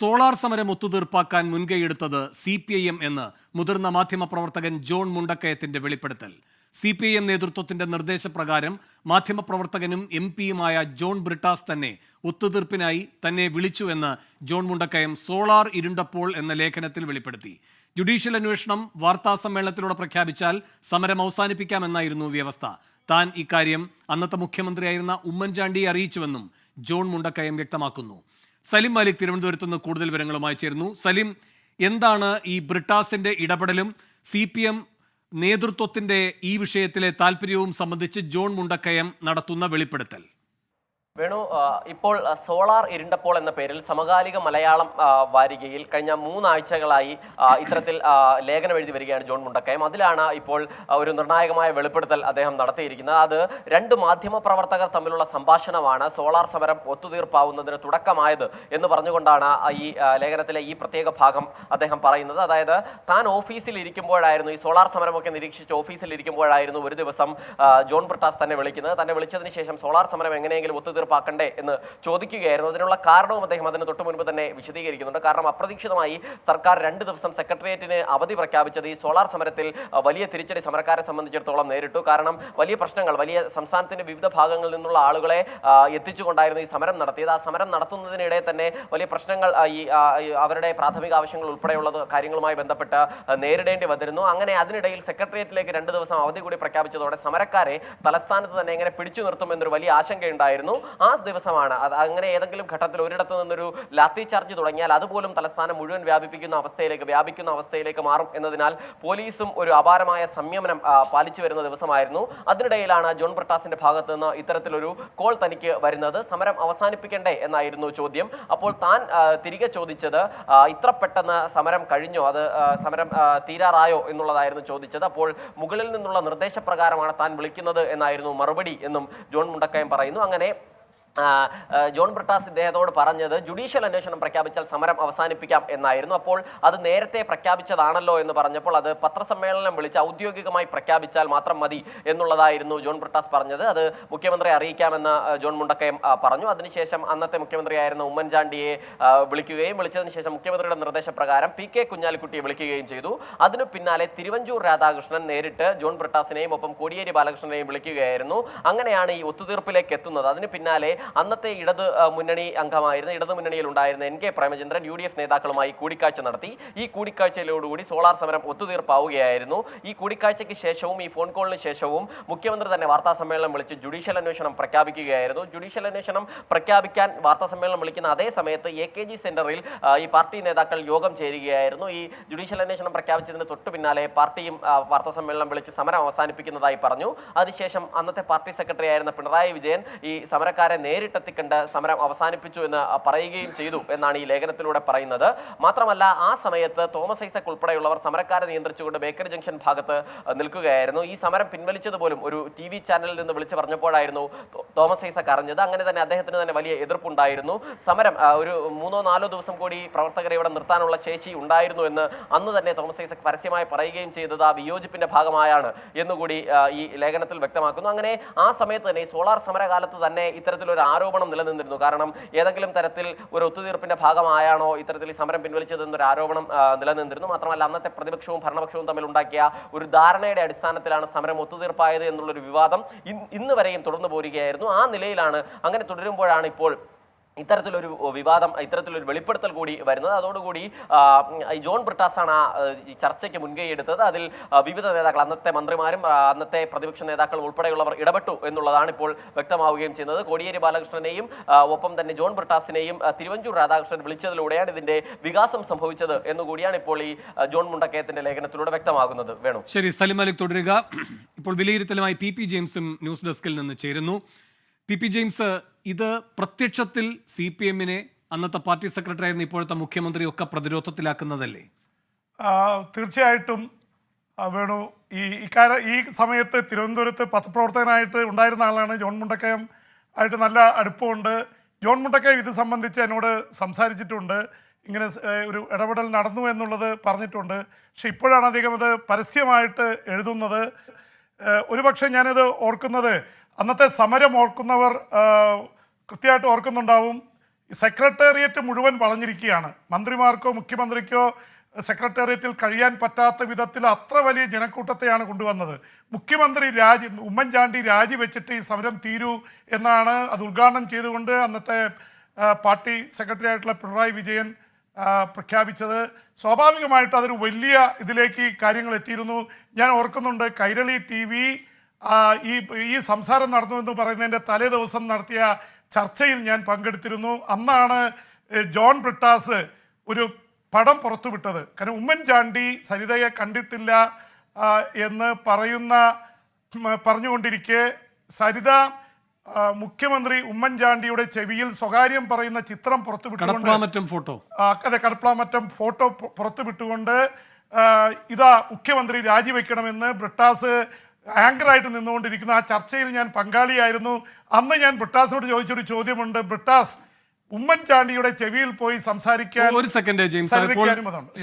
Solar സമരം ഒത്തുതീർപ്പാക്കാൻ മുൻകൈയെടുത്തത് CPIM എന്ന് മുതിർന്ന മാധ്യമപ്രവർത്തകൻ ജോൺ മുണ്ടക്കയത്തിന്റെ വെളിപ്പെടുത്തൽ. CPIM നേതൃത്വത്തിന്റെ നിർദ്ദേശപ്രകാരം മാധ്യമപ്രവർത്തകനും MP-യുമായ ജോൺ ബ്രിട്ടാസ് തന്നെ ഒത്തുതീർപ്പിനായി തന്നെ വിളിച്ചുവെന്ന് ജോൺ മുണ്ടക്കയം സോളാർ ഇരുണ്ടപ്പോൾ എന്ന ലേഖനത്തിൽ വെളിപ്പെടുത്തി. ജുഡീഷ്യൽ അന്വേഷണം വാർത്താസമ്മേളനത്തിലൂടെ പ്രഖ്യാപിച്ചാൽ സമരം അവസാനിപ്പിക്കാമെന്നായിരുന്നു വ്യവസ്ഥ. താൻ ഇക്കാര്യം അന്നത്തെ മുഖ്യമന്ത്രിയായിരുന്ന ഉമ്മൻചാണ്ടിയെ അറിയിച്ചുവെന്നും ജോൺ മുണ്ടക്കയം വ്യക്തമാക്കുന്നു. സലിം മാലിക് തിരുവനന്തപുരത്ത് നിന്ന് കൂടുതൽ വിവരങ്ങളുമായി ചേരുന്നു. സലിം, എന്താണ് ഈ ബ്രിട്ടാസിന്റെ ഇടപെടലും CPM നേതൃത്വത്തിന്റെ ഈ വിഷയത്തിലെ താല്പര്യവും സംബന്ധിച്ച് ജോൺ മുണ്ടക്കയം നടത്തുന്ന വെളിപ്പെടുത്തൽ? വേണു, ഇപ്പോൾ സോളാർ ഇരുണ്ടപ്പോൾ എന്ന പേരിൽ സമകാലിക മലയാളം വാരികയിൽ കഴിഞ്ഞ 3 ആഴ്ചകളായി ഇത്തരത്തിൽ ലേഖനം എഴുതി വരികയാണ് ജോൺ മുണ്ടക്കയം. അതിലാണ് ഇപ്പോൾ ഒരു നിർണായകമായ വെളിപ്പെടുത്തൽ അദ്ദേഹം നടത്തിയിരിക്കുന്നത്. അത് 2 മാധ്യമ പ്രവർത്തകർ തമ്മിലുള്ള സംഭാഷണമാണ് സോളാർ സമരം ഒത്തുതീർപ്പാവുന്നതിന് തുടക്കമായത് എന്ന് പറഞ്ഞുകൊണ്ടാണ് ഈ ലേഖനത്തിലെ ഈ പ്രത്യേക ഭാഗം അദ്ദേഹം പറയുന്നത്. അതായത് താൻ ഓഫീസിൽ ഇരിക്കുമ്പോഴായിരുന്നു, ഈ സോളാർ സമരമൊക്കെ നിരീക്ഷിച്ച് ഓഫീസിൽ ഇരിക്കുമ്പോഴായിരുന്നു ഒരു ദിവസം ജോൺ ബ്രിട്ടാസ് തന്നെ വിളിക്കുന്നത്. തന്നെ വിളിച്ചതിന് ശേഷം സോളാർ സമരം എങ്ങനെയെങ്കിലും ഒത്തുതീർപ്പാക്കണ്ടേ എന്ന് ചോദിക്കുകയായിരുന്നു. അതിനുള്ള കാരണവും അദ്ദേഹം അതിന് തൊട്ട് മുൻപ് തന്നെ വിശദീകരിക്കുന്നുണ്ട്. കാരണം അപ്രതീക്ഷിതമായി സർക്കാർ 2 ദിവസം സെക്രട്ടേറിയറ്റിന് അവധി പ്രഖ്യാപിച്ചത് ഈ സോളാർ സമരത്തിൽ വലിയ തിരിച്ചടി സമരക്കാരെ സംബന്ധിച്ചിടത്തോളം നേരിട്ടു. കാരണം വലിയ പ്രശ്നങ്ങൾ, വലിയ സംസ്ഥാനത്തിന്റെ വിവിധ ഭാഗങ്ങളിൽ നിന്നുള്ള ആളുകളെ എത്തിച്ചുകൊണ്ടായിരുന്നു ഈ സമരം നടത്തിയത്. ആ സമരം നടത്തുന്നതിനിടെ തന്നെ വലിയ പ്രശ്നങ്ങൾ അവരുടെ പ്രാഥമിക ആവശ്യങ്ങൾ ഉൾപ്പെടെയുള്ള കാര്യങ്ങളുമായി ബന്ധപ്പെട്ട് നേരിടേണ്ടി വന്നിരുന്നു. അങ്ങനെ അതിനിടയിൽ സെക്രട്ടേറിയറ്റിലേക്ക് 2 ദിവസം അവധി കൂടി പ്രഖ്യാപിച്ചതോടെ സമരക്കാരെ തലസ്ഥാനത്ത് തന്നെ എങ്ങനെ പിടിച്ചു നിർത്തും എന്നൊരു വലിയ ആശങ്കയുണ്ടായിരുന്നു. ആ ദിവസമാണ് അങ്ങനെ ഏതെങ്കിലും ഘട്ടത്തിൽ ഒരിടത്ത് നിന്നൊരു ലാത്തി ചാർജ് തുടങ്ങിയാൽ അതുപോലും തലസ്ഥാനം മുഴുവൻ വ്യാപിക്കുന്ന അവസ്ഥയിലേക്ക് മാറും എന്നതിനാൽ പോലീസും ഒരു അപാരമായ സംയമനം പാലിച്ചു വരുന്ന ദിവസമായിരുന്നു. അതിനിടയിലാണ് ജോൺ ബ്രിട്ടാസിന്റെ ഭാഗത്ത് നിന്ന് ഇത്തരത്തിലൊരു കോൾ തനിക്ക് വരുന്നത്. സമരം അവസാനിപ്പിക്കണ്ടേ എന്നായിരുന്നു ചോദ്യം. അപ്പോൾ താൻ തിരികെ ചോദിച്ചത് ഇത്ര പെട്ടെന്ന് സമരം കഴിഞ്ഞോ, അത് സമരം തീരാറായോ എന്നുള്ളതായിരുന്നു ചോദിച്ചത്. അപ്പോൾ മുകളിൽ നിന്നുള്ള നിർദ്ദേശപ്രകാരമാണ് താൻ വിളിക്കുന്നത് എന്നായിരുന്നു മറുപടി എന്നും ജോൺ മുണ്ടക്കയം പറയുന്നു. അങ്ങനെ ജോൺ ബ്രിട്ടാസ് ഇദ്ദേഹത്തോട് പറഞ്ഞത് ജുഡീഷ്യൽ അന്വേഷണം പ്രഖ്യാപിച്ചാൽ സമരം അവസാനിപ്പിക്കാം എന്നായിരുന്നു. അപ്പോൾ അത് നേരത്തെ പ്രഖ്യാപിച്ചതാണല്ലോ എന്ന് പറഞ്ഞപ്പോൾ അത് പത്രസമ്മേളനം വിളിച്ച് ഔദ്യോഗികമായി പ്രഖ്യാപിച്ചാൽ മാത്രം മതി എന്നുള്ളതായിരുന്നു ജോൺ ബ്രിട്ടാസ് പറഞ്ഞത്. അത് മുഖ്യമന്ത്രിയെ അറിയിക്കാമെന്ന് ജോൺ മുണ്ടക്കയം പറഞ്ഞു. അതിനുശേഷം അന്നത്തെ മുഖ്യമന്ത്രിയായിരുന്ന ഉമ്മൻചാണ്ടിയെ വിളിച്ചതിന് ശേഷം മുഖ്യമന്ത്രിയുടെ നിർദ്ദേശപ്രകാരം PK കുഞ്ഞാലിക്കുട്ടിയെ വിളിക്കുകയും ചെയ്തു. അതിനു പിന്നാലെ തിരുവഞ്ചൂർ രാധാകൃഷ്ണൻ നേരിട്ട് ജോൺ ബ്രിട്ടാസിനെയും ഒപ്പം കോടിയേരി ബാലകൃഷ്ണനെയും വിളിക്കുകയായിരുന്നു. അങ്ങനെയാണ് ഈ ഒത്തുതീർപ്പിലേക്ക് എത്തുന്നത്. അതിന് പിന്നാലെ അന്നത്തെ ഇടത് മുന്നണിയിൽ ഉണ്ടായിരുന്ന NK പ്രേമചന്ദ്രൻ UDF നേതാക്കളുമായി കൂടിക്കാഴ്ച നടത്തി. ഈ കൂടിക്കാഴ്ചയിലോടുകൂടി സോളാർ സമരം ഒത്തുതീർപ്പാവുകയായിരുന്നു. ഈ കൂടിക്കാഴ്ചയ്ക്ക് ശേഷവും ഈ ഫോൺ കോളിന് ശേഷവും മുഖ്യമന്ത്രി തന്നെ വാർത്താ സമ്മേളനം വിളിച്ച് ജുഡീഷ്യൽ അന്വേഷണം പ്രഖ്യാപിക്കുകയായിരുന്നു. ജുഡീഷ്യൽ അന്വേഷണം പ്രഖ്യാപിക്കാൻ വാർത്താ സമ്മേളനം വിളിക്കുന്ന അതേ സമയത്ത് AKG സെന്ററിൽ ഈ പാർട്ടി നേതാക്കൾ യോഗം ചേരുകയായിരുന്നു. ഈ ജുഡീഷ്യൽ അന്വേഷണം പ്രഖ്യാപിച്ചതിന് തൊട്ടു പിന്നാലെ പാർട്ടിയും വാർത്താ സമ്മേളനം വിളിച്ച് സമരം അവസാനിപ്പിക്കുന്നതായി പറഞ്ഞു. അതിനുശേഷം അന്നത്തെ പാർട്ടി സെക്രട്ടറി ആയിരുന്ന പിണറായി വിജയൻ ഈ സമരക്കാരെ നേരിട്ടെത്തിക്കണ്ട് സമരം അവസാനിപ്പിച്ചു എന്ന് പറയുകയും ചെയ്തു എന്നാണ് ഈ ലേഖനത്തിലൂടെ പറയുന്നത്. മാത്രമല്ല, ആ സമയത്ത് തോമസ് ഐസക് ഉൾപ്പെടെയുള്ളവർ സമരക്കാരെ നിയന്ത്രിച്ചുകൊണ്ട് ബേക്കറി ജംഗ്ഷൻ ഭാഗത്ത് നിൽക്കുകയായിരുന്നു. ഈ സമരം പിൻവലിച്ചതുപോലും ഒരു TV ചാനലിൽ നിന്ന് വിളിച്ചു പറഞ്ഞപ്പോഴായിരുന്നു തോമസ് ഐസക് അറിഞ്ഞത്. അങ്ങനെ തന്നെ അദ്ദേഹത്തിന് തന്നെ വലിയ എതിർപ്പുണ്ടായിരുന്നു. സമരം ഒരു 3-4 ദിവസം കൂടി പ്രവർത്തകരെ ഇവിടെ നിർത്താനുള്ള ശേഷി ഉണ്ടായിരുന്നു എന്ന് അന്ന് തന്നെ തോമസ് ഐസക് പരസ്യമായി പറയുകയും ചെയ്തത് ആ വിയോജിപ്പിന്റെ ഭാഗമായാണ് എന്നുകൂടി ഈ ലേഖനത്തിൽ വ്യക്തമാക്കുന്നു. അങ്ങനെ ആ സമയത്ത് തന്നെ ഈ സോളാർ സമരകാലത്ത് തന്നെ ഇത്തരത്തിലൊരു ആരോപണം നിലനിന്നിരുന്നു. കാരണം ഏതെങ്കിലും തരത്തിൽ ഒരു ഒത്തുതീർപ്പിന്റെ ഭാഗമായാണോ ഇത്തരത്തിൽ ഈ സമരം പിൻവലിച്ചതെന്നൊരു ആരോപണം നിലനിന്നിരുന്നു. മാത്രമല്ല, അന്നത്തെ പ്രതിപക്ഷവും ഭരണപക്ഷവും തമ്മിൽ ഉണ്ടാക്കിയ ഒരു ധാരണയുടെ അടിസ്ഥാനത്തിലാണ് സമരം ഒത്തുതീർപ്പായത് എന്നുള്ളൊരു വിവാദം ഇന്ന് വരെയും തുടർന്നു പോരുകയായിരുന്നു. ആ നിലയിലാണ്, അങ്ങനെ തുടരുമ്പോഴാണ് ഇപ്പോൾ ഇത്തരത്തിലൊരു വിവാദം, ഇത്തരത്തിലൊരു വെളിപ്പെടുത്തൽ കൂടി വരുന്നത്. അതോടുകൂടി ജോൺ ബ്രിട്ടാസാണ് ഈ ചർച്ചയ്ക്ക് മുൻകൈ എടുത്തത്. അതിൽ വിവിധ നേതാക്കൾ, അന്നത്തെ മന്ത്രിമാരും അന്നത്തെ പ്രതിപക്ഷ നേതാക്കളും ഉൾപ്പെടെയുള്ളവർ ഇടപെട്ടു എന്നുള്ളതാണ് ഇപ്പോൾ വ്യക്തമാവുകയും ചെയ്യുന്നത്. കോടിയേരി ബാലകൃഷ്ണനെയും ഒപ്പം തന്നെ ജോൺ ബ്രിട്ടാസിനെയും തിരുവഞ്ചൂർ രാധാകൃഷ്ണൻ വിളിച്ചതിലൂടെയാണ് ഇതിന്റെ വികാസം സംഭവിച്ചത് എന്നുകൂടിയാണ് ഇപ്പോൾ ഈ ജോൺ മുണ്ടക്കയത്തിന്റെ ലേഖനത്തിലൂടെ വ്യക്തമാകുന്നത്. വേണു, ശരി. സലിം മാലിക് തുടരുക. ഇപ്പോൾ വിലയിരുത്തലുമായി PP ജെയിംസും ന്യൂസ് ഡെസ്കിൽ നിന്ന് ചേരുന്നു. PP ജെയിംസ്, ഇത് പ്രത്യക്ഷത്തിൽ CPM-നെ അന്നത്തെ പാർട്ടി സെക്രട്ടറി ആയിരുന്ന ഇപ്പോഴത്തെ മുഖ്യമന്ത്രിയൊക്കെ പ്രതിരോധത്തിലാക്കുന്നതല്ലേ? തീർച്ചയായിട്ടും വേണു. ഈ സമയത്ത് തിരുവനന്തപുരത്ത് പത്രപ്രവർത്തകനായിട്ട് ഉണ്ടായിരുന്ന ആളാണ്. ജോൺ മുണ്ടക്കയം ആയിട്ട് നല്ല അടുപ്പമുണ്ട്. ജോൺ മുണ്ടക്കയം ഇത് സംബന്ധിച്ച് എന്നോട് സംസാരിച്ചിട്ടുണ്ട്. ഇങ്ങനെ ഒരു ഇടപെടൽ നടന്നു എന്നുള്ളത് പറഞ്ഞിട്ടുണ്ട്. പക്ഷെ ഇപ്പോഴാണ് അദ്ദേഹം അത് പരസ്യമായിട്ട് എഴുതുന്നത്. ഒരുപക്ഷെ ഞാനിത് ഓർക്കുന്നത്, അന്നത്തെ സമരം ഓർക്കുന്നവർ കൃത്യമായിട്ട് ഓർക്കുന്നുണ്ടാവും. സെക്രട്ടേറിയറ്റ് മുഴുവൻ വളഞ്ഞിരിക്കുകയാണ്. മന്ത്രിമാർക്കോ മുഖ്യമന്ത്രിക്കോ സെക്രട്ടേറിയറ്റിൽ കഴിയാൻ പറ്റാത്ത വിധത്തിൽ അത്ര വലിയ ജനക്കൂട്ടത്തെയാണ് കൊണ്ടുവന്നത്. മുഖ്യമന്ത്രി ഉമ്മൻചാണ്ടി രാജിവെച്ചിട്ട് ഈ സമരം തീരൂ എന്നാണ് അത് ഉദ്ഘാടനം ചെയ്തുകൊണ്ട് അന്നത്തെ പാർട്ടി സെക്രട്ടറി ആയിട്ടുള്ള പിണറായി വിജയൻ പ്രഖ്യാപിച്ചത്. സ്വാഭാവികമായിട്ട് അതൊരു വലിയ ഇതിലേക്ക് കാര്യങ്ങൾ എത്തിയിരുന്നു. ഞാൻ ഓർക്കുന്നുണ്ട്, കൈരളി TV ഈ സംസാരം നടന്നു എന്ന് പറയുന്നതിൻ്റെ തലേ ദിവസം നടത്തിയ ചർച്ചയിൽ ഞാൻ പങ്കെടുത്തിരുന്നു. അന്നാണ് ജോൺ ബ്രിട്ടാസ് ഒരു പടം പുറത്തുവിട്ടത്. കാരണം ഉമ്മൻചാണ്ടി സരിതയെ കണ്ടിട്ടില്ല എന്ന് പറഞ്ഞുകൊണ്ടിരിക്കെ സരിത മുഖ്യമന്ത്രി ഉമ്മൻചാണ്ടിയുടെ ചെവിയിൽ സ്വകാര്യം പറയുന്ന ചിത്രം പുറത്തുവിട്ടുകൊണ്ട് കടപ്ലാമറ്റം ഫോട്ടോ പുറത്തുവിട്ടുകൊണ്ട് ഇതാ മുഖ്യമന്ത്രി രാജിവെക്കണമെന്ന് ബ്രിട്ടാസ് ആങ്കറായിട്ട് നിന്നുകൊണ്ടിരിക്കുന്നു. ആ ചർച്ചയിൽ ഞാൻ പങ്കാളിയായിരുന്നു. അന്ന് ഞാൻ ബ്രിട്ടാസിനോട് ചോദിച്ചൊരു ചോദ്യമുണ്ട്, ബ്രിട്ടാസ് ഉമ്മൻചാണ്ടിയുടെ ചെവിയിൽ പോയി സംസാരിക്കാൻ. ഒരു സെക്കൻഡ് ജെയിംസ്.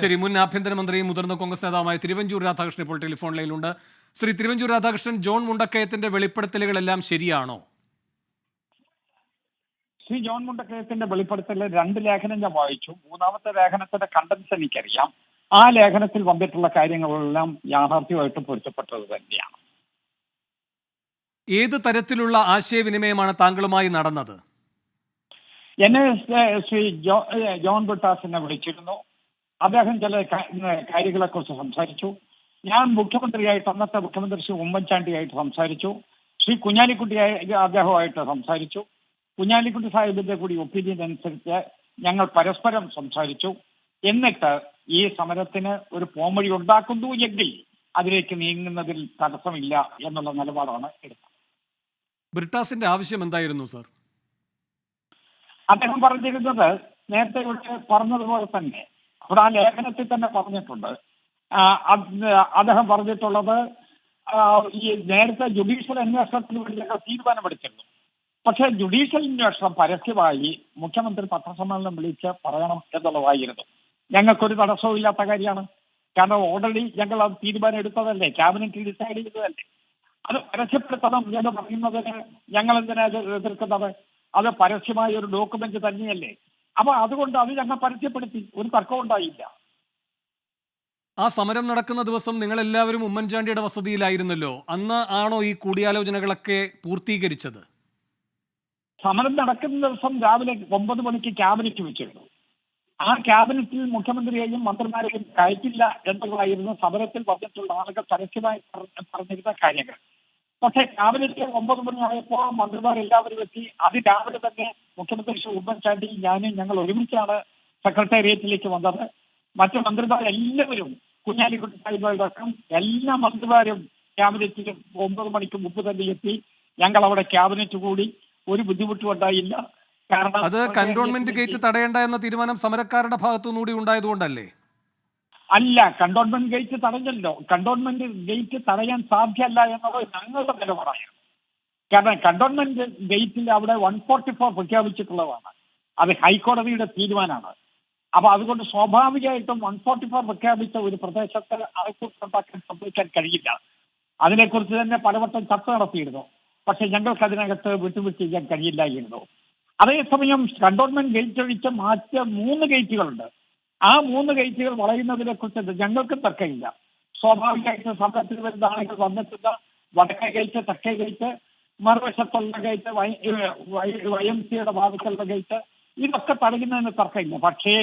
ശരി, മുൻ ആഭ്യന്തരമന്ത്രിയും മുതിർന്ന കോൺഗ്രസ് നേതാവുമായ തിരുവഞ്ചൂർ രാധാകൃഷ്ണൻ ഇപ്പോൾ ടെലിഫോൺ ലൈനിലുണ്ട്. ശ്രീ തിരുവഞ്ചൂർ രാധാകൃഷ്ണൻ, ജോൺ മുണ്ടക്കയത്തിന്റെ വെളിപ്പെടുത്തലുകളെല്ലാം ശരിയാണോ? ശ്രീ ജോൺ മുണ്ടക്കയത്തിന്റെ വെളിപ്പെടുത്തൽ 2 ലേഖനം ഞാൻ വായിച്ചു. 3ാമത്തെ ലേഖനത്തിന്റെ കണ്ടൻസ് എനിക്കറിയാം. ആ ലേഖനത്തിൽ വന്നിട്ടുള്ള കാര്യങ്ങളെല്ലാം യാഥാർത്ഥ്യമായിട്ട് പൊരുത്തപ്പെട്ടത് തന്നെയാണ്. ഏത് തരത്തിലുള്ള ആശയവിനിമയമാണ് താങ്കളുമായി നടന്നത്? എന്നെ ശ്രീ ജോൺ ബ്രിട്ടാസിനെ വിളിച്ചിരുന്നു. അദ്ദേഹം ചില കാര്യങ്ങളെക്കുറിച്ച് സംസാരിച്ചു. ഞാൻ അന്നത്തെ മുഖ്യമന്ത്രി ശ്രീ ഉമ്മൻചാണ്ടിയായിട്ട് സംസാരിച്ചു. ശ്രീ കുഞ്ഞാലിക്കുട്ടിയായി അദ്ദേഹവുമായിട്ട് സംസാരിച്ചു. കുഞ്ഞാലിക്കുട്ടി സാഹിബിന്റെ കൂടി ഒപ്പീനിയൻ അനുസരിച്ച് ഞങ്ങൾ പരസ്പരം സംസാരിച്ചു. എന്നിട്ട് ഈ സമരത്തിന് ഒരു പോംവഴി ഉണ്ടാക്കുന്നു എങ്കിൽ അതിലേക്ക് നീങ്ങുന്നതിൽ തടസ്സമില്ല എന്നുള്ള നിലപാടാണ് എടുത്തത്. ബ്രിട്ടാസിന്റെ ആവശ്യം എന്തായിരുന്നു സർ? അദ്ദേഹം പറഞ്ഞിരുന്നത് നേരത്തെ ഇവിടെ പറഞ്ഞതുപോലെ തന്നെ അവിടെ ആ ലേഖനത്തിൽ തന്നെ പറഞ്ഞിട്ടുണ്ട്. അദ്ദേഹം പറഞ്ഞിട്ടുള്ളത് ഈ നേരത്തെ ജുഡീഷ്യൽ അന്വേഷണത്തിന് വേണ്ടി ഞങ്ങൾ തീരുമാനമെടുത്തിരുന്നു. പക്ഷേ ജുഡീഷ്യൽ അന്വേഷണം പരസ്യമായി മുഖ്യമന്ത്രി പത്രസമ്മേളനം വിളിച്ച് പറയണം എന്നുള്ളതായിരുന്നു. ഞങ്ങൾക്കൊരു തടസ്സവും ഇല്ലാത്ത കാര്യമാണ്. കാരണം ഓൾറെഡി ഞങ്ങൾ അത് തീരുമാനം എടുത്തതല്ലേ, ക്യാബിനറ്റ് ഡിസൈഡ് ചെയ്തതല്ലേ. അത് പരസ്യപ്പെടുത്തണം എന്ന് പറയുന്നതിന് ഞങ്ങൾ എന്തിനാ എതിർക്കുന്നത്? അത് പരസ്യമായ ഒരു ഡോക്യുമെന്റ് തന്നെയല്ലേ. അപ്പൊ അതുകൊണ്ട് അത് ഞങ്ങൾ പരസ്യപ്പെടുത്തി, ഒരു തർക്കം ഉണ്ടായില്ല. ആ സമരം നടക്കുന്ന ദിവസം നിങ്ങൾ എല്ലാവരും ഉമ്മൻചാണ്ടിയുടെ വസതിയിലായിരുന്നല്ലോ. അന്ന് ആണോ ഈ കൂടിയാലോചനകളൊക്കെ പൂർത്തീകരിച്ചത്? സമരം നടക്കുന്ന ദിവസം രാവിലെ 9 മണിക്ക് ക്യാബിനറ്റ് വെച്ചിരുന്നു. ആ ക്യാബിനറ്റിൽ മുഖ്യമന്ത്രിയെയും മന്ത്രിമാരെയും കയറ്റില്ല എന്നുള്ളതായിരുന്നു സമരത്തിൽ വന്നിട്ടുള്ള ആളുകൾ പരസ്യമായി പറഞ്ഞിരുന്ന കാര്യങ്ങൾ. പക്ഷേ ക്യാബിനറ്റ് 9 മണിയായപ്പോൾ മന്ത്രിമാരെല്ലാവരും എത്തി. രാവിലെ തന്നെ മുഖ്യമന്ത്രി ശ്രീ ഉമ്മൻചാണ്ടി ഞങ്ങൾ ഒരുമിച്ചാണ് സെക്രട്ടേറിയറ്റിലേക്ക് വന്നത്. മറ്റു മന്ത്രിമാരെല്ലാവരും കുഞ്ഞാലിക്കുട്ടി സാഹിബടക്കം എല്ലാ മന്ത്രിമാരും ക്യാബിനറ്റിൽ 9 മണിക്ക് മുമ്പ് തന്നെ എത്തി. ഞങ്ങൾ അവിടെ ക്യാബിനറ്റ് കൂടി, ഒരു ബുദ്ധിമുട്ടും ഉണ്ടായില്ല. കാരണം അത് കന്റോൺമെന്റ് ഗേറ്റ് തടയേണ്ട എന്ന തീരുമാനം സമരക്കാരുടെ ഭാഗത്തുനിന്നുകൂടി ഉണ്ടായതുകൊണ്ടല്ലേ? അല്ല, കണ്ടോൺമെന്റ് ഗേറ്റ് തടഞ്ഞല്ലോ. കണ്ടോൺമെന്റ് ഗേറ്റ് തടയാൻ സാധ്യമല്ല എന്നത് ഞങ്ങളുടെ നിലപാടാണ്. കാരണം കണ്ടോൺമെന്റ് ഗേറ്റിൽ അവിടെ 144 പ്രഖ്യാപിച്ചിട്ടുള്ളതാണ്. അത് ഹൈക്കോടതിയുടെ തീരുമാനമാണ്. അപ്പൊ അതുകൊണ്ട് സ്വാഭാവികമായിട്ടും 144 പ്രഖ്യാപിച്ച ഒരു പ്രദേശത്ത് ആൾക്കൂട്ടം സംഭവിക്കാൻ കഴിയില്ല. അതിനെക്കുറിച്ച് തന്നെ പലവട്ടം ചർച്ച നടത്തിയിരുന്നു. പക്ഷെ ഞങ്ങൾക്ക് അതിനകത്ത് വിട്ടുവീഴ്ച ചെയ്യാൻ കഴിയില്ലായിരുന്നു. അതേസമയം കണ്ടോൺമെന്റ് ഗേറ്റ് ഒഴിച്ച് മാറ്റിയ 3 ഗേറ്റുകളുണ്ട്. ആ 3 ഗേറ്റുകൾ വളയുന്നതിനെ കുറിച്ച് ഞങ്ങൾക്കും തർക്കമില്ല. സ്വാഭാവികമായിട്ട് സമരത്തിൽ വരുന്ന ആളുകൾ വന്നിട്ടുള്ള വടക്കേ ഗേറ്റ്, തെക്കേ ഗേറ്റ്, മറുവശത്തുള്ള ഗേറ്റ്, YMCയുടെ ഭാഗത്തുള്ള ഗേറ്റ്, ഇതൊക്കെ തടയുന്നതിന് തർക്കമില്ല. പക്ഷേ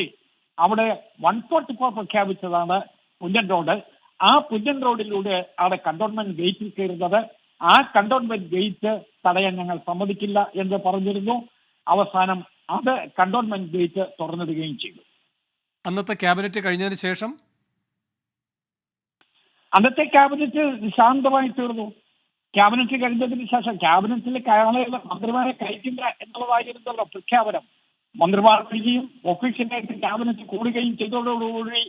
അവിടെ 144 പ്രഖ്യാപിച്ചതാണ് പുല്ലൻ റോഡ്. ആ പുല്ലൻ റോഡിലൂടെ അവിടെ കണ്ടോൺമെന്റ് ഗേറ്റിൽ കയറുന്നത്. ആ കണ്ടോൺമെന്റ് ഗേറ്റ് തടയാൻ ഞങ്ങൾ സമ്മതിക്കില്ല എന്ന് പറഞ്ഞിരുന്നു. അവസാനം അത് കണ്ടോൺമെന്റ് ഗേറ്റ് തുറന്നിടുകയും ചെയ്തു. അന്നത്തെ ക്യാബിനറ്റ് കഴിഞ്ഞതിന് ശേഷം അന്നത്തെ ക്യാബിനറ്റ് ശാന്തമായി തീർന്നു. ക്യാബിനറ്റ് കഴിഞ്ഞതിന് ശേഷം ക്യാബിനറ്റിൽ മന്ത്രിമാരെ കയറ്റില്ല എന്നുള്ളതായിരുന്നല്ലോ പ്രഖ്യാപനം. മന്ത്രിമാർ വരികയും ഒഫീഷ്യലായിട്ട് ക്യാബിനറ്റ് കൂടുകയും ചെയ്തതോടുകൂടി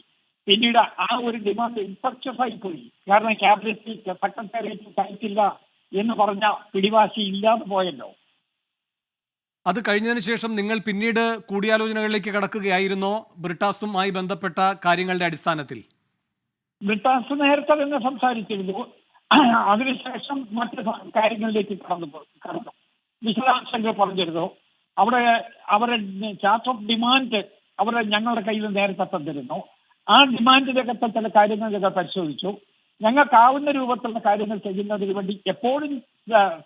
പിന്നീട് ആ ഒരു ഡിമാൻഡ് ഇൻഫ്രക്ചറായി പോയി. കാരണം ക്യാബിനറ്റിൽ സെക്രട്ടേറിയറ്റ് കയറ്റില്ല എന്ന് പറഞ്ഞ പിടിവാശി ഇല്ലാതെ പോയല്ലോ. അത് കഴിഞ്ഞതിന് ശേഷം നിങ്ങൾ പിന്നീട് കൂടിയാലോചനകളിലേക്ക് കടക്കുകയായിരുന്നോ ബ്രിട്ടാസുമായി ബന്ധപ്പെട്ട കാര്യങ്ങളുടെ അടിസ്ഥാനത്തിൽ? ബ്രിട്ടാസ് നേരത്തെ തന്നെ സംസാരിച്ചിരുന്നു. അതിനുശേഷം മറ്റ് കാര്യങ്ങളിലേക്ക് കടന്നു വിശദാംശങ്ങൾ പറഞ്ഞിരുന്നു. അവിടെ അവരുടെ ചാർട്ട് ഓഫ് ഡിമാൻഡ് ഞങ്ങളുടെ കയ്യിൽ നേരത്തെ തന്നിരുന്നു. ആ ഡിമാൻഡിനകത്തെ ചില കാര്യങ്ങൾ ഞങ്ങൾ പരിശോധിച്ചു. ഞങ്ങൾക്കാവുന്ന രൂപത്തിലുള്ള കാര്യങ്ങൾ ചെയ്യുന്നതിന് വേണ്ടി എപ്പോഴും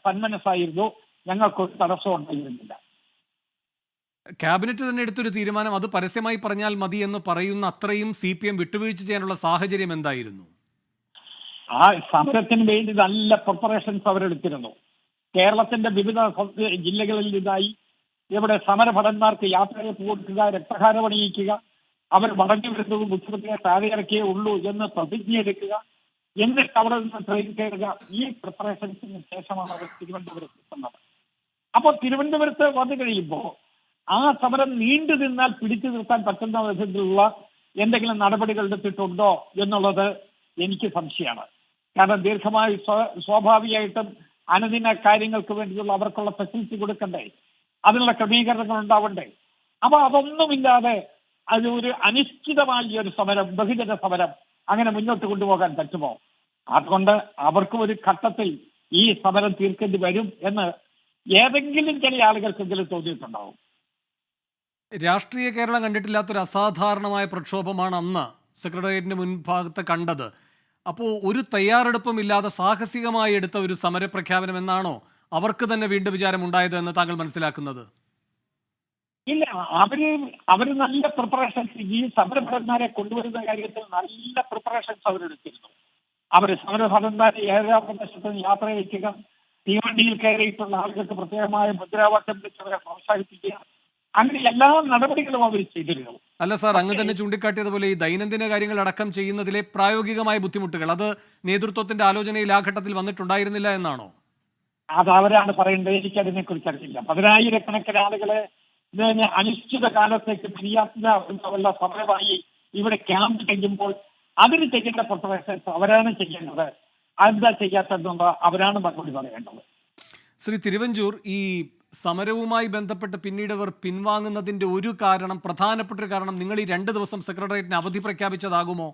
സന്മനസ്സായിരുന്നു. ഞങ്ങൾക്കൊരു തടസ്സം ഉണ്ടായിരുന്നില്ല. ക്യാബിനറ്റ് തന്നെ എടുത്തൊരു തീരുമാനം അത് പരസ്യമായി പറഞ്ഞാൽ മതി എന്ന് പറയുന്ന അത്രയും CPM വിട്ടുവീഴ്ച ചെയ്യാനുള്ള സാഹചര്യം എന്തായിരുന്നു? ആ സമരത്തിന് വേണ്ടി നല്ല പ്രിപ്പറേഷൻസ് അവരെടുത്തിരുന്നു. കേരളത്തിന്റെ വിവിധ ജില്ലകളിൽ നിന്നായി ഇവിടെ സമരഭടന്മാർക്ക് യാത്രയപ്പ് കൊടുക്കുക, രക്തഹാരമണിയിക്കുക, അവർ മടങ്ങി വരുന്നത് മുഖ്യമന്ത്രിയെ താഴെ ഇറക്കിയേ ഉള്ളൂ എന്ന് പ്രതിജ്ഞയെടുക്കുക, എന്നിട്ട് അവിടെ നിന്ന് ട്രെയിൻ കയറുക. ഈ പ്രിപ്പറേഷൻസിന് ശേഷമാണ് അവർ തിരുവനന്തപുരത്ത് എത്തുന്നത്. അപ്പോൾ തിരുവനന്തപുരത്ത് വന്നു കഴിയുമ്പോൾ ആ സമരം നീണ്ടു നിന്നാൽ പിടിച്ചു നിർത്താൻ പറ്റുന്ന വിധത്തിലുള്ള എന്തെങ്കിലും നടപടികൾ എടുത്തിട്ടുണ്ടോ എന്നുള്ളത് എനിക്ക് സംശയമാണ്. കാരണം ദീർഘമായി സ്വാഭാവികമായിട്ടും അനുദിന കാര്യങ്ങൾക്ക് വേണ്ടിയുള്ള അവർക്കുള്ള ഫെസിലിറ്റി കൊടുക്കണ്ടേ, അതിനുള്ള ക്രമീകരണങ്ങൾ ഉണ്ടാവണ്ടേ. അപ്പൊ അതൊന്നുമില്ലാതെ അത് ഒരു അനിശ്ചിതമായ ഒരു സമരം, ബഹുജന സമരം അങ്ങനെ മുന്നോട്ട് കൊണ്ടുപോകാൻ പറ്റുമോ? അതുകൊണ്ട് അവർക്കും ഒരു ഘട്ടത്തിൽ ഈ സമരം തീർക്കേണ്ടി വരും എന്ന് ഏതെങ്കിലും ചില ആളുകൾക്കെങ്കിലും തോന്നിയിട്ടുണ്ടാവും. രാഷ്ട്രീയ കേരളം കണ്ടിട്ടില്ലാത്തൊരു അസാധാരണമായ പ്രക്ഷോഭമാണ് അന്ന് സെക്രട്ടേറിയറ്റിന് മുൻഭാഗത്ത് കണ്ടത്. അപ്പോൾ ഒരു തയ്യാറെടുപ്പും ഇല്ലാതെ സാഹസികമായി എടുത്ത ഒരു സമരപ്രഖ്യാപനം എന്നാണോ അവർക്ക് തന്നെ വീണ്ടും വിചാരം ഉണ്ടായത് എന്ന് താങ്കൾ മനസ്സിലാക്കുന്നത്? ഇല്ല, അവര് നല്ല പ്രിപ്പറേഷൻസ്, ഈ സമരഭടന്മാരെ കൊണ്ടുവരുന്ന കാര്യത്തിൽ നല്ല പ്രിപ്പറേഷൻസ് അവരെടുത്തിരുന്നു. അവർ സമരഭടന്മാരെ ഏഴാം പ്രദേശത്ത് യാത്ര വയ്ക്കുക, തീവണ്ടിയിൽ കയറിയിട്ടുള്ള ആളുകൾക്ക് പ്രത്യേകമായ മുദ്രാവാക്യം വെച്ച് അവരെ പ്രോത്സാഹിപ്പിക്കുക, അങ്ങനെ എല്ലാ നടപടികളും അവർ ചെയ്തിരുന്നു. അല്ല സാർ, അങ്ങ് തന്നെ ചൂണ്ടിക്കാട്ടിയതുപോലെ ഈ ദൈനംദിന കാര്യങ്ങൾ അടക്കം ചെയ്യുന്നതിലെ പ്രായോഗികമായ ബുദ്ധിമുട്ടുകൾ അത് നേതൃത്വത്തിന്റെ ആലോചനയിൽ ആ ഘട്ടത്തിൽ വന്നിട്ടുണ്ടായിരുന്നില്ല എന്നാണോ? അത് അവരാണ് പറയേണ്ടത്. എനിക്കതിനെ കുറിച്ച് അറിയില്ല. 10,000-കണക്കിന് ആളുകളെ അനിശ്ചിത കാലത്തേക്ക് പിരിയാത്ത സമരമായി ഇവിടെ ക്യാമ്പ് ചെയ്യുമ്പോൾ അതിന് ചെയ്യുന്ന പ്രിപ്പറേഷൻസ് അവരാണ് ചെയ്യേണ്ടത്. അതെന്താ ചെയ്യാത്തതെന്നുള്ള അവരാണ് മറുപടി പറയേണ്ടത്. ശ്രീ തിരുവഞ്ചൂർ, ഈ സമരവുമായി ബന്ധപ്പെട്ട് പിന്നീട് അവർ പിൻവാങ്ങുന്നതിന്റെ ഒരു കാരണം, പ്രധാനപ്പെട്ട ഒരു കാരണം, നിങ്ങൾ ഈ 2 ദിവസം സെക്രട്ടേറിയറ്റിന് അവധി പ്രഖ്യാപിച്ചതാകുമോ?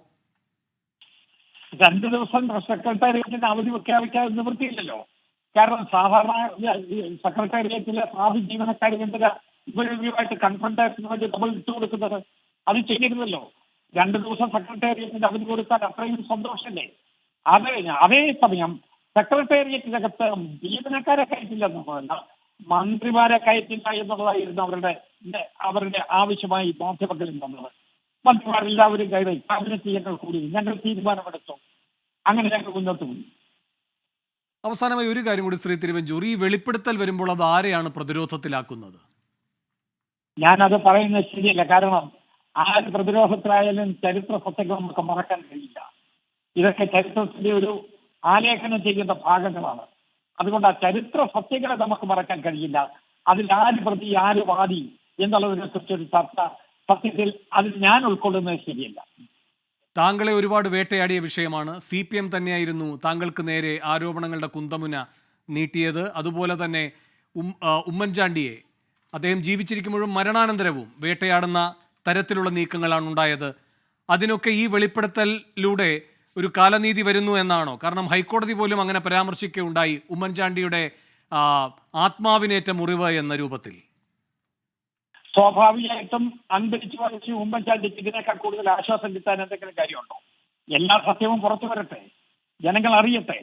2 ദിവസം സെക്രട്ടേറിയറ്റിന് അവധി പ്രഖ്യാപിക്കാതെ നിവൃത്തിയില്ലല്ലോ. കാരണം സാധാരണ സെക്രട്ടേറിയറ്റിലെ സാധു ജീവനക്കാർ എന്തിനാ ഇവരുമായിട്ട് കൺഫ്രണ്ടേഷന് വേണ്ടി നമ്മൾ ഇട്ടുകൊടുക്കുന്നത്? അത് ചെയ്യരുതല്ലോ. 2 ദിവസം സെക്രട്ടേറിയറ്റിന് അവധി കൊടുത്താൽ അത്രയും സന്തോഷമല്ലേ? അതേസമയം സെക്രട്ടേറിയറ്റിനകത്ത് ജീവനക്കാരെ കയറ്റില്ലെന്നുള്ളതല്ല, മന്ത്രിമാരെ കയറ്റില്ല എന്നുള്ളതായിരുന്നു അവരുടെ ആവശ്യമായി മാധ്യമങ്ങളിൽ വന്നത്. മന്ത്രിമാരെല്ലാവരും കയറി ക്യാബിനറ്റ് ഞങ്ങൾ കൂടി ഞങ്ങൾ തീരുമാനമെടുത്തു. അങ്ങനെ ഞങ്ങൾ മുന്നോട്ട് പോയി. അവസാനമായി ഒരു കാര്യം കൂടി ശ്രീ തിരുവഞ്ചൂർ, ഈ വെളിപ്പെടുത്തൽ വരുമ്പോൾ അത് ആരെയാണ് പ്രതിരോധത്തിലാക്കുന്നത്? ഞാനത് പറയുന്നത് ശരിയല്ല. കാരണം ആര് പ്രതിരോധത്തിലായാലും ചരിത്ര സത്യങ്ങൾ നമുക്ക് മറക്കാൻ കഴിയില്ല. ഇതൊക്കെ ചരിത്രത്തിന്റെ ഒരു ആലേഖനം ചെയ്യുന്ന ഭാഗങ്ങളാണ്. അതുകൊണ്ട് ആ ചരിത്ര സത്യങ്ങളെ നമുക്ക് മറക്കാൻ കഴിയില്ല. അതിൽ ആര് പ്രതി ആര് വാദി എന്നുള്ളതിനെ കുറിച്ചൊരു ചർച്ച സത്യത്തിൽ അതിൽ ഞാൻ ഉൾക്കൊള്ളുന്നത് ശരിയല്ല. താങ്കളെ ഒരുപാട് വേട്ടയാടിയ വിഷയമാണ്. CPM തന്നെയായിരുന്നു താങ്കൾക്ക് നേരെ ആരോപണങ്ങളുടെ കുന്തമുന നീട്ടിയത്. അതുപോലെ തന്നെ ഉമ്മൻചാണ്ടിയെ അദ്ദേഹം ജീവിച്ചിരിക്കുമ്പോഴും മരണാനന്തരവും വേട്ടയാടുന്ന തരത്തിലുള്ള നീക്കങ്ങളാണ് ഉണ്ടായത്. അതിനൊക്കെ ഈ വെളിപ്പെടുത്തലിലൂടെ ഒരു കാലനീതി വരുന്നു എന്നാണോ? കാരണം ഹൈക്കോടതി പോലും അങ്ങനെ പരാമർശിക്കുകയുണ്ടായി, ഉമ്മൻചാണ്ടിയുടെ ആത്മാവിനേറ്റ മുറിവ് എന്ന രൂപത്തിൽ. സ്വാഭാവികമായിട്ടും അന്തരിച്ചു വരച്ച് ഉമ്മൻചാണ്ടിക്ക് ഇതിനേക്കാൾ കൂടുതൽ ആശ്വാസം കിട്ടാൻ എന്തെങ്കിലും കാര്യമുണ്ടോ? എല്ലാ സത്യവും പുറത്തു വരട്ടെ, ജനങ്ങൾ അറിയട്ടെ.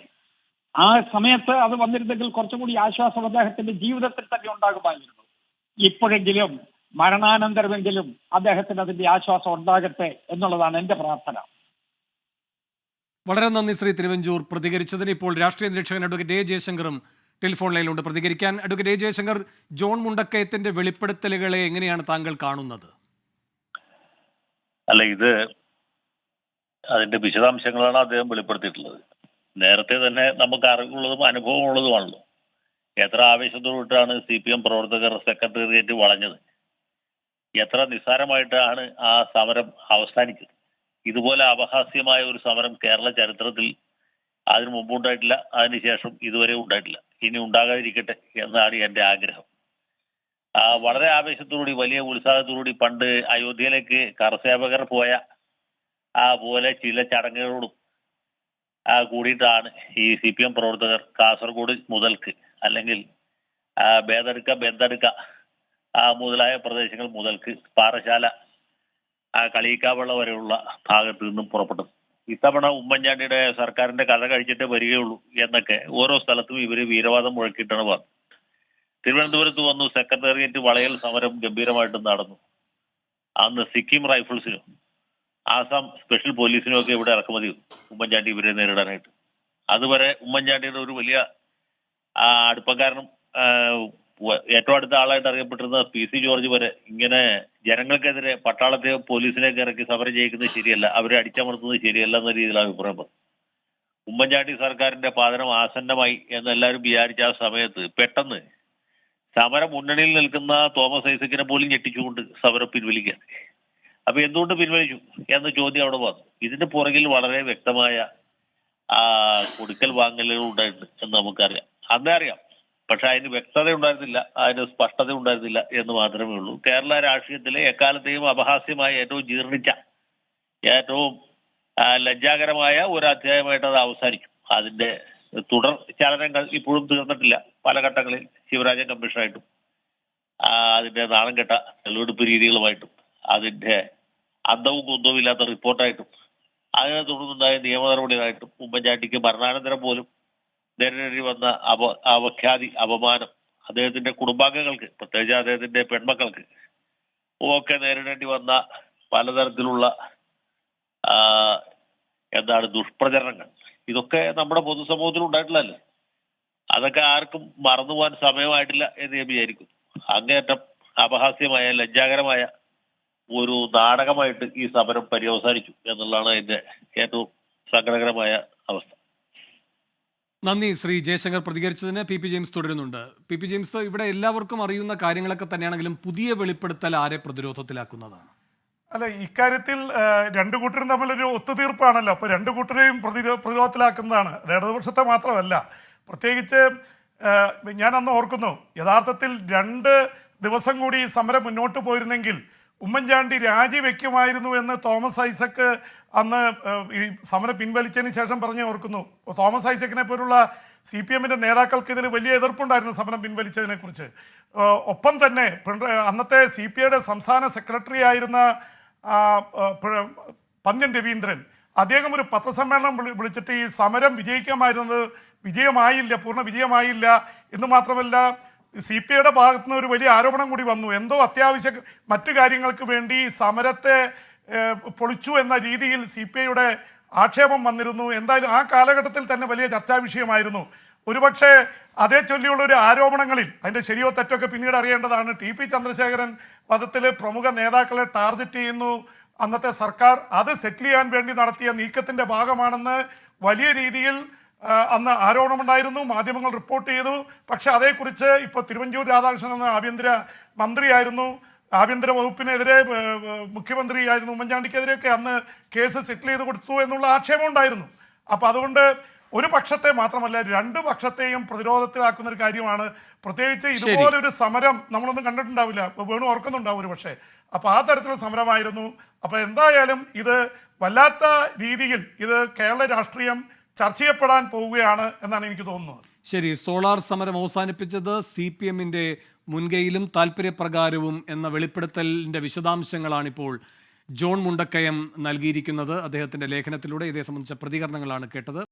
ആ സമയത്ത് അത് വന്നിരുന്നെങ്കിൽ കുറച്ചുകൂടി ആശ്വാസം അദ്ദേഹത്തിന്റെ ജീവിതത്തിൽ തന്നെ ഉണ്ടാകുമായിരുന്നു. ഇപ്പോഴെങ്കിലും മരണാനന്തരമെങ്കിലും അദ്ദേഹത്തിന് അതിന്റെ ആശ്വാസം ഉണ്ടാകട്ടെ എന്നുള്ളതാണ് എന്റെ പ്രാർത്ഥന. വളരെ നന്ദി ശ്രീ തിരുവഞ്ചൂർ പ്രതികരിച്ചതിന്. ഇപ്പോൾ രാഷ്ട്രീയ നിരീക്ഷകൻ അഡ്വക്കേറ്റ് A. ജയശങ്കറും ടെലിഫോൺ ലൈനിലുണ്ട് പ്രതികരിക്കാൻ. Advocate A. ജയശങ്കർ, ജോൺ മുണ്ടക്കയത്തിന്റെ വെളിപ്പെടുത്തലുകളെ എങ്ങനെയാണ് താങ്കൾ കാണുന്നത്? അല്ല, ഇത് അതിന്റെ വിശദാംശങ്ങളാണ് അദ്ദേഹം വെളിപ്പെടുത്തിയിട്ടുള്ളത്. നേരത്തെ തന്നെ നമുക്ക് അറിവുള്ളതും അനുഭവമുള്ളതുമാണല്ലോ. എത്ര ആവേശത്തോടിട്ടാണ് CPM പ്രവർത്തകർ സെക്രട്ടേറിയറ്റ് വളഞ്ഞത്, എത്ര നിസ്സാരമായിട്ടാണ് ആ സമരം അവസാനിച്ചത്. ഇതുപോലെ അപഹാസ്യമായ ഒരു സമരം കേരള ചരിത്രത്തിൽ അതിനു മുമ്പ് ഉണ്ടായിട്ടില്ല, അതിനുശേഷം ഇതുവരെ ഉണ്ടായിട്ടില്ല, ഇനി ഉണ്ടാകാതിരിക്കട്ടെ എന്നാണ് എൻ്റെ ആഗ്രഹം. വളരെ ആവേശത്തോടുകൂടി വലിയ ഉത്സാഹത്തോടുകൂടി പണ്ട് അയോധ്യയിലേക്ക് കർസേവകർ പോയ പോലെ ചില ചടങ്ങുകളോടും കൂടിയിട്ടാണ് ഈ CPM പ്രവർത്തകർ കാസർഗോഡ് മുതൽക്ക് അല്ലെങ്കിൽ ബന്തെടുക്ക മുതലായ പ്രദേശങ്ങൾ മുതൽക്ക് പാറശാല കളിയിക്കാവെള്ള വരെയുള്ള ഭാഗത്ത് നിന്നും പുറപ്പെട്ടത്. ഇത്തവണ ഉമ്മൻചാണ്ടിയുടെ സർക്കാരിന്റെ കഥ കഴിച്ചിട്ടേ വരികയുള്ളൂ എന്നൊക്കെ ഓരോ സ്ഥലത്തും ഇവര് വീരവാദം മുഴക്കിയിട്ടാണ് പറഞ്ഞത്. തിരുവനന്തപുരത്ത് വന്നു, സെക്രട്ടേറിയറ്റ് വളയൽ സമരം ഗംഭീരമായിട്ട് നടന്നു. അന്ന് സിക്കിം റൈഫിൾസിനും ആസാം സ്പെഷ്യൽ പോലീസിനും ഒക്കെ ഇവിടെ ഇറക്കുമതി ഉമ്മൻചാണ്ടി ഇവരെ നേരിടാനായിട്ട്. അതുവരെ ഉമ്മൻചാണ്ടിയുടെ ഒരു വലിയ അടുപ്പക്കാരനും ഏറ്റവും അടുത്ത ആളായിട്ട് അറിയപ്പെട്ടിരുന്ന PC ജോർജ് വരെ ഇങ്ങനെ ജനങ്ങൾക്കെതിരെ പട്ടാളത്തെ പോലീസിനെയൊക്കെ ഇറക്കി സമരം ചെയ്യിക്കുന്നത് ശരിയല്ല, അവരെ അടിച്ചമർത്തുന്നത് ശരിയല്ല എന്ന രീതിയിലാണ് അഭിപ്രായപ്പെട്ടത്. ഉമ്മൻചാണ്ടി സർക്കാരിന്റെ പതനം ആസന്നമായി എന്നെല്ലാവരും വിചാരിച്ച ആ സമയത്ത് പെട്ടെന്ന് സമര മുന്നണിയിൽ നിൽക്കുന്ന തോമസ് ഐസക്കിനെ പോലും ഞെട്ടിച്ചുകൊണ്ട് സമരം പിൻവലിക്കാൻ. അപ്പൊ എന്തുകൊണ്ട് പിൻവലിച്ചു എന്ന ചോദ്യം അവിടെ വന്നു. ഇതിന്റെ പുറകിൽ വളരെ വ്യക്തമായ കൊടുക്കൽ വാങ്ങലുകൾ ഉണ്ടായിട്ടുണ്ട് എന്ന് നമുക്കറിയാം, അന്നേ അറിയാം. പക്ഷെ അതിന് വ്യക്തത ഉണ്ടായിരുന്നില്ല, അതിന് സ്പഷ്ടത ഉണ്ടായിരുന്നില്ല എന്ന് മാത്രമേ ഉള്ളൂ. കേരള രാഷ്ട്രീയത്തിലെ എക്കാലത്തെയും അപഹാസ്യമായ ഏറ്റവും ജീർണിച്ച ഏറ്റവും ലജ്ജാകരമായ ഒരു അധ്യായമായിട്ട് അത് അവസാനിച്ചു. അതിന്റെ തുടർ ചലനങ്ങൾ ഇപ്പോഴും തീർന്നിട്ടില്ല. പല ഘട്ടങ്ങളിൽ ശിവരാജൻ കമ്മീഷനായിട്ടും അതിന്റെ നാണം കെട്ട തെളിവെടുപ്പ് രീതികളുമായിട്ടും അതിന്റെ അന്തവും കുന്തവും ഇല്ലാത്ത റിപ്പോർട്ടായിട്ടും അതിനെ തുടർന്നുണ്ടായ നിയമ നടപടികളായിട്ടും ഉമ്മൻചാണ്ടിക്ക് മരണാനന്തരം പോലും നേരിടേണ്ടി വന്ന അപഖ്യാതി, അപമാനം അദ്ദേഹത്തിന്റെ കുടുംബാംഗങ്ങൾക്ക്, പ്രത്യേകിച്ച് അദ്ദേഹത്തിന്റെ പെൺമക്കൾക്ക് ഒക്കെ നേരിടേണ്ടി വന്ന പലതരത്തിലുള്ള ദുഷ്പ്രചരണങ്ങൾ, ഇതൊക്കെ നമ്മുടെ പൊതുസമൂഹത്തിൽ ഉണ്ടായിട്ടില്ലല്ലോ. അതൊക്കെ ആർക്കും മറന്നുപോകാൻ സമയമായിട്ടില്ല എന്ന് ഞാൻ വിചാരിക്കുന്നു. അങ്ങേയറ്റം അപഹാസ്യമായ ലജ്ജാകരമായ ഒരു നാടകമായിട്ട് ഈ സമരം പര്യവസാനിച്ചു എന്നുള്ളതാണ് അതിന്റെ ഏറ്റവും സങ്കടകരമായ അവസ്ഥ. നന്ദി ശ്രീ ജയശങ്കർ. പ്രതികരിച്ചതിന് PP ജെയിംസ് തുടരുന്നുണ്ട്. PP ജെയിംസ്, ഇവിടെ എല്ലാവർക്കും അറിയുന്ന കാര്യങ്ങളൊക്കെ തന്നെയാണെങ്കിലും പുതിയ വെളിപ്പെടുത്തൽ ആരെ പ്രതിരോധത്തിലാക്കുന്നതാണ്? അല്ല, ഇക്കാര്യത്തിൽ രണ്ടു കൂട്ടരും തമ്മിലൊരു ഒത്തുതീർപ്പാണല്ലോ. അപ്പോൾ രണ്ടു കൂട്ടരെയും പ്രതിരോധത്തിലാക്കുന്നതാണ്. അത് ഇടതുപക്ഷത്തെ മാത്രമല്ല, പ്രത്യേകിച്ച് ഞാൻ അന്ന് ഓർക്കുന്നു, യഥാർത്ഥത്തിൽ 2 ദിവസം കൂടി ഈ സമരം മുന്നോട്ട് പോയിരുന്നെങ്കിൽ ഉമ്മൻചാണ്ടി രാജിവെക്കുമായിരുന്നു എന്ന് തോമസ് ഐസക്ക് അന്ന് ഈ സമരം പിൻവലിച്ചതിന് ശേഷം പറഞ്ഞ് ഓർക്കുന്നു. തോമസ് ഐസക്കിനെ പോലുള്ള CPM-ന്റെ നേതാക്കൾക്ക് ഇതിൽ വലിയ എതിർപ്പുണ്ടായിരുന്നു സമരം പിൻവലിച്ചതിനെ കുറിച്ച്. ഒപ്പം തന്നെ അന്നത്തെ CPI-യുടെ സംസ്ഥാന സെക്രട്ടറി ആയിരുന്ന പന്ന്യൻ രവീന്ദ്രൻ, അദ്ദേഹം ഒരു പത്രസമ്മേളനം വിളിച്ചിട്ട് ഈ സമരം വിജയമായില്ല, പൂർണ്ണ വിജയമായില്ല എന്ന് മാത്രമല്ല CPI-യുടെ ഭാഗത്തു നിന്ന് ഒരു വലിയ ആരോപണം കൂടി വന്നു. എന്തോ അത്യാവശ്യ മറ്റു കാര്യങ്ങൾക്ക് വേണ്ടി സമരത്തെ പൊളിച്ചു എന്ന രീതിയിൽ CPI-യുടെ ആക്ഷേപം വന്നിരുന്നു. എന്തായാലും ആ കാലഘട്ടത്തിൽ തന്നെ വലിയ ചർച്ചാ വിഷയമായിരുന്നു. ഒരുപക്ഷെ അതേ ചൊല്ലിയുള്ള ഒരു ആരോപണങ്ങളിൽ അതിൻ്റെ ശരിയോ തെറ്റൊക്കെ പിന്നീട് അറിയേണ്ടതാണ്. TP ചന്ദ്രശേഖരൻ വധത്തിൽ പ്രമുഖ നേതാക്കളെ ടാർഗറ്റ് ചെയ്യുന്നു അന്നത്തെ സർക്കാർ, അത് സെറ്റിൽ ചെയ്യാൻ വേണ്ടി നടത്തിയ നീക്കത്തിൻ്റെ ഭാഗമാണെന്ന് വലിയ രീതിയിൽ അന്ന് ആരോപണമുണ്ടായിരുന്നു, മാധ്യമങ്ങൾ റിപ്പോർട്ട് ചെയ്തു. പക്ഷെ അതേക്കുറിച്ച് ഇപ്പോൾ തിരുവഞ്ചൂർ രാധാകൃഷ്ണൻ എന്ന ആഭ്യന്തര മന്ത്രിയായിരുന്നു, ആഭ്യന്തര വകുപ്പിനെതിരെ മുഖ്യമന്ത്രിയായിരുന്നു ഉമ്മൻചാണ്ടിക്കെതിരെയൊക്കെ അന്ന് കേസ് സെറ്റിൽ ചെയ്ത് കൊടുത്തു എന്നുള്ള ആക്ഷേപം ഉണ്ടായിരുന്നു. അപ്പോൾ അതുകൊണ്ട് ഒരു പക്ഷത്തെ മാത്രമല്ല 2 പക്ഷത്തെയും പ്രതിരോധത്തിലാക്കുന്ന ഒരു കാര്യമാണ്. പ്രത്യേകിച്ച് ഇതുപോലൊരു സമരം നമ്മളൊന്നും കണ്ടിട്ടുണ്ടാവില്ല, വേണു ഓർക്കുന്നുണ്ടാവും ഒരു പക്ഷേ. അപ്പോൾ ആ തരത്തിലുള്ള സമരമായിരുന്നു. അപ്പോൾ എന്തായാലും ഇത് വല്ലാത്ത രീതിയിൽ ഇത് കേരള രാഷ്ട്രീയം ചർച്ച ചെയ്യപ്പെടാൻ പോവുകയാണ് എന്നാണ് എനിക്ക് തോന്നുന്നത്. ശരി, സോളാർ സമരം അവസാനിപ്പിച്ചത് CPM-ന്റെ മുൻകൈയിലും താല്പര്യപ്രകാരവും എന്ന വെളിപ്പെടുത്തലിന്റെ വിശദാംശങ്ങളാണിപ്പോൾ ജോൺ മുണ്ടക്കയം നൽകിയിരിക്കുന്നത്. അദ്ദേഹത്തിന്റെ ലേഖനത്തിലൂടെ ഇതേ സംബന്ധിച്ച പ്രതികരണങ്ങളാണ് കേട്ടത്.